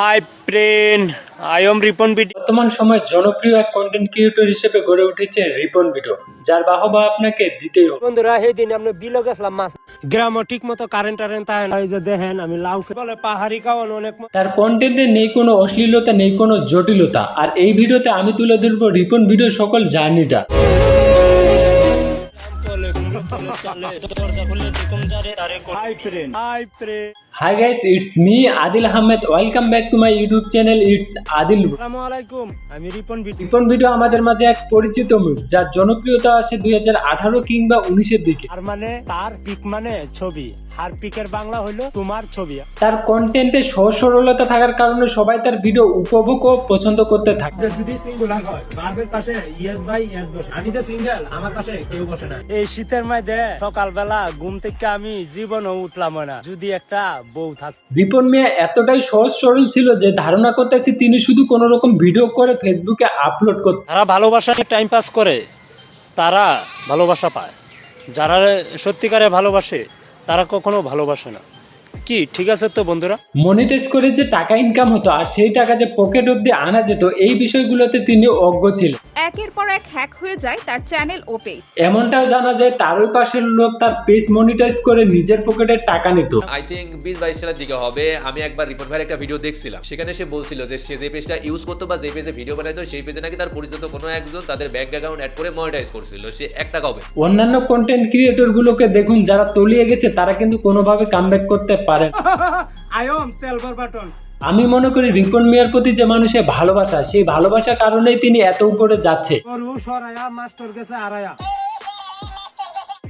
Hi friend, I am Ripon video. বর্তমান সময়ে জনপ্রিয় এক কন্টেন্ট ক্রিয়েটর হিসেবে গড়ে উঠেছে রিপন ভিডিও, যার বাহবা আপনাকে দিতেই হবে। বন্ধুরা, সেই দিন আমরা বিলো গেছিলাম মাছ গ্রামও ঠিক মতো কারেন্ট থাকে না। এই যে দেখেন আমি লাউ বলে পাহাড়ি খাওয়ানো অনেক তার কন্টেন্টে নেই কোনো অশ্লীলতা, নেই কোনো জটিলতা। আর এই ভিডিওতে আমি তুলে ধরবো রিপন ভিডিওর সকল জার্নিটা। Hi guys, it's me Adil Ahmed. Welcome back to my YouTube channel it's Adil. আসসালামু আলাইকুম, আমি রিপন ভিডিও। রিপন ভিডিও আমাদের মাঝে এক পরিচিত মুখ, যার জনপ্রিয়তা আসে 2018 কিংবা 19-এর দিকে। আর মানে তার পিক মানে ছবি, আর পিকের বাংলা হইলো তোমার ছবি। তার কন্টেন্টে সহজ সরলতা থাকার কারণে সবাই তার ভিডিও উপভোগ ও পছন্দ করতে থাকে। যদি সিঙ্গুলার হয়, বারবের পাশে ইয়েস ভাই ইয়েস বসে। আমি যে সিঙ্গেল, আমার পাশে কেউ বসে না। এই শীতের মধ্যে সকালবেলা ঘুম থেকে আমি জীবনও উঠলাম না যদি একটা বউ থাকতো। রিপন মিয়া এতটাই সহজ সরল ছিল যে ধারণা করতেছি তিনি শুধু কোন রকম ভিডিও করে ফেসবুকে আপলোড করতেন। যারা ভালোবাসায় টাইম পাস করে তারা ভালোবাসা পায়, যারা সত্যিকারে ভালোবাসে তারা কখনো ভালোবাসে না। কি ঠিক আছে তো বন্ধুরা? মনিটাইজ করে যে টাকা ইনকাম হতো আর সেই টাকা যে পকেট অব্দি আনা যেত, এই বিষয়গুলোতে তিনি অজ্ঞ ছিলেন। একের পর এক হ্যাক হয়ে যায় তার চ্যানেল ও পেজ। এমনটাও জানা যায় তার ওই পাশের লোক তার পেজ মনিটাইজ করে নিজের পকেটে টাকা নিত। আই থিঙ্ক 20-22 সালের দিকে হবে। আমি একবার রিপন ভাইয়ের একটা ভিডিও দেখছিলাম, সেখানে সে বলছিল যে সে যে পেজটা ইউজ করতো বা যে পেজে ভিডিও বানাইতো, সেই পেজে নাকি তার পরিচিত কোনো একজন তাদের ব্যাংক অ্যাকাউন্ট অ্যাড করে মনিটাইজ করছিল। সে 1 টাকাও পায়। অন্যান্য কন্টেন্ট ক্রিয়েটর গুলোকে দেখুন, যারা তলিয়ে গেছে তারা কিন্তু কোনোভাবে কামব্যাক করতে পারে না। আমি মনে করি রিপন মিয়ার প্রতি যে মানুষের ভালোবাসা, সেই ভালোবাসার কারণেই তিনি এত উপরে যাচ্ছে।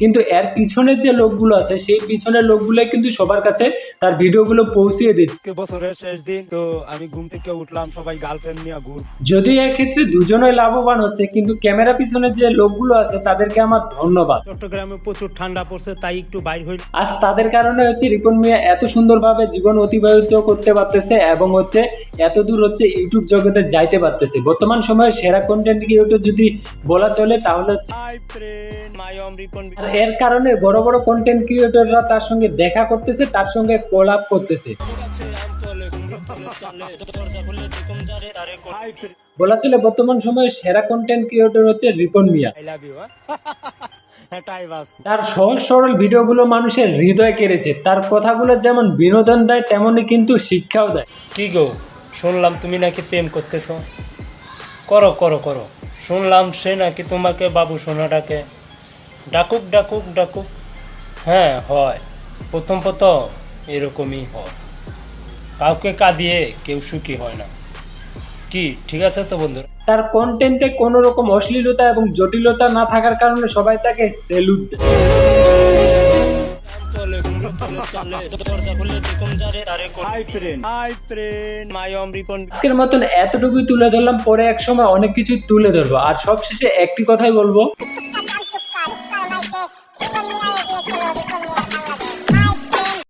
কিন্তু এর পিছনের যে লোকগুলো আছে, সেই পিছনের লোকগুলো কিন্তু সবার কাছে তার ভিডিওগুলো পৌঁছিয়ে দিচ্ছে। বছরের শেষ দিন তো আমি ঘুম থেকে উঠলাম, সবাই গার্লফ্রেন্ড নিয়ে ঘুর। যদিও এক্ষেত্রে দুজনেই লাভবান হচ্ছে, কিন্তু ক্যামেরা পিছনে যে লোকগুলো আছে তাদেরকে আমার ধন্যবাদ। চট্টগ্রামে প্রচুর ঠান্ডা পড়ছে, তাই একটু বাইর হইল। আজ তাদের কারণে হচ্ছে রিপন মিয়া এত সুন্দরভাবে জীবন অতিবাহিত করতে পারতেছে এবং হচ্ছে এত দূর হচ্ছে ইউটিউব জগতে যাইতে পারতেছে। বর্তমান সময়ে সেরা কন্টেন্ট ক্রিয়েটর যদি বলা চলে তাহলে হচ্ছে। আর এর কারণে বড় বড় কন্টেন্ট ক্রিয়েটররা তার সঙ্গে দেখা করতেছে, তার সঙ্গে কোলাব করতেছে। বলা চলে বর্তমান সময়ে সেরা কন্টেন্ট ক্রিয়েটর হচ্ছে রিপন মিয়া। তার সহজ সরল ভিডিওগুলো মানুষের হৃদয় কেড়েছে। তার কথাগুলো যেমন বিনোদন দেয়, তেমনি কিন্তু শিক্ষাও দেয়। কি গো, শুনলাম তুমি নাকি প্রেম করতেছ? করো করো করো। শুনলাম সে নাকি তোমাকে বাবু সোনাটাকে ডাকুক ডাকুক ডাকুক। হ্যাঁ হয়, প্রথম এরকমই হয়। কাউকে কাঁদিয়ে কেউ সুখী হয় না। কি ঠিক আছে তো বন্ধুরা? তার কন্টেন্টে কোনো রকম অশ্লীলতা এবং জটিলতা না থাকার কারণে সবাই তাকে সেলুট দেয়। আজকের মতন এতটুকুই তুলে ধরলাম, পরে এক সময় অনেক কিছু তুলে ধরবো। আর সবশেষে একটি কথাই বলবো,